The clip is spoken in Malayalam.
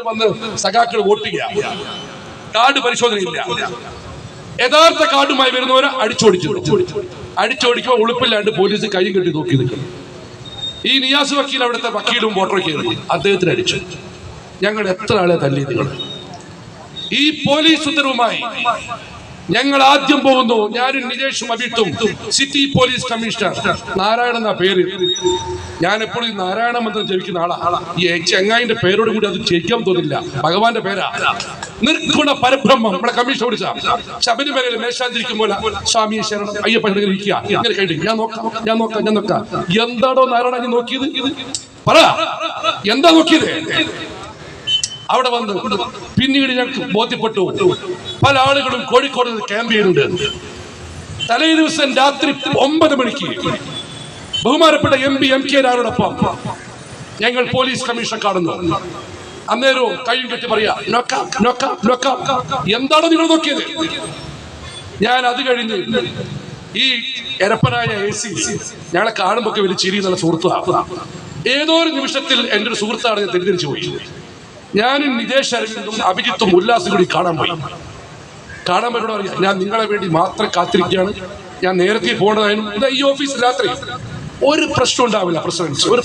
എന്നിട്ട് വന്ന് സഖാക്കൾ വോട്ട് ചെയ്യുക. കാർഡ് പരിശോധനയില്ല. യഥാർത്ഥ കാർഡുമായി വരുന്നവരെ അടിച്ചോടിക്കുമ്പോൾ ഉളുപ്പില്ലാണ്ട് പോലീസ് കൈയും കെട്ടി നോക്കി നിൽക്കുന്നു. ഈ നിയാസ് വക്കീൽ അവിടുത്തെ വക്കീലും വോട്ടറൊക്കെയാണ്, അദ്ദേഹത്തിന് അടിച്ചു. ഞങ്ങൾ എത്ര ആളെ തല്ലി നിങ്ങൾ? ഈ പോലീസ് ഉത്തരവുമായി ഞങ്ങൾ ആദ്യം പോകുന്നു. ഞാനും നിജേഷും അഭിട്ടും സിറ്റി പോലീസ് കമ്മീഷണർ നാരായണൻ എന്ന പേര്. ഞാൻ എപ്പോഴും ഈ നാരായണ മന്ത്രം ജപിക്കുന്ന ആളാ. ഈ ചെങ്ങായിന്റെ പേരോട് കൂടി അത് ജയിക്കാൻ തോന്നില്ല. ഭഗവാന്റെ പേരാ. നിർഗുണ പരബ്രഹ്മം. നമ്മളെ കമ്മീഷൻ ഓടിച്ച ശബരിമലയിൽ മേശാന്തിരിക്കുമ്പോൾ സ്വാമി ശരണം അയ്യപ്പ ഇരിക്കുക. ഇങ്ങനെ കഴിഞ്ഞു ഞാൻ നോക്കാം. എന്താണോ നാരായണ നീ നോക്കിയത്? പറ, എന്താ നോക്കിയത്? അവിടെ വന്ന് പിന്നീട് ഞങ്ങൾക്ക് ബോധ്യപ്പെട്ടു പല ആളുകളും കോഴിക്കോട് ക്യാമ്പ് ചെയ്യുന്നുണ്ട്. തലേ ദിവസം രാത്രി 9 മണിക്ക് ബഹുമാനപ്പെട്ട MP MK രാരോടൊപ്പം ഞങ്ങൾ പോലീസ് കമ്മീഷനെ കാണുന്നു. അന്നേരവും കൈയും കെട്ടി പറയാ എന്താണ് നിങ്ങൾ നോക്കിയത്? ഞാൻ അത് കഴിഞ്ഞ് ഈ എരപ്പനായ AC ഞങ്ങളെ കാണുമ്പോ വലിയ ചിരി എന്നുള്ള സുഹൃത്താണ്. ഏതോ ഒരു നിമിഷത്തിൽ എൻ്റെ ഒരു സുഹൃത്താണ് ഞാൻ തെറ്റിദ്ധരിച്ചു പോയി. ഞാനും നിജേഷ് അരവിന്ദും അഭിജിത്തും ഉല്ലാസും കൂടി കാണാൻ പറ്റുന്ന അറിയാം. ഞാൻ നിങ്ങളെ വേണ്ടി മാത്രം കാത്തിരിക്കുകയാണ്. ഞാൻ നേരത്തെ പോകേണ്ടതായിരുന്നു. ഈ ഓഫീസിൽ രാത്രി ഒരു പ്രശ്നം ഉണ്ടാവില്ല. പ്രസിഡന്റ്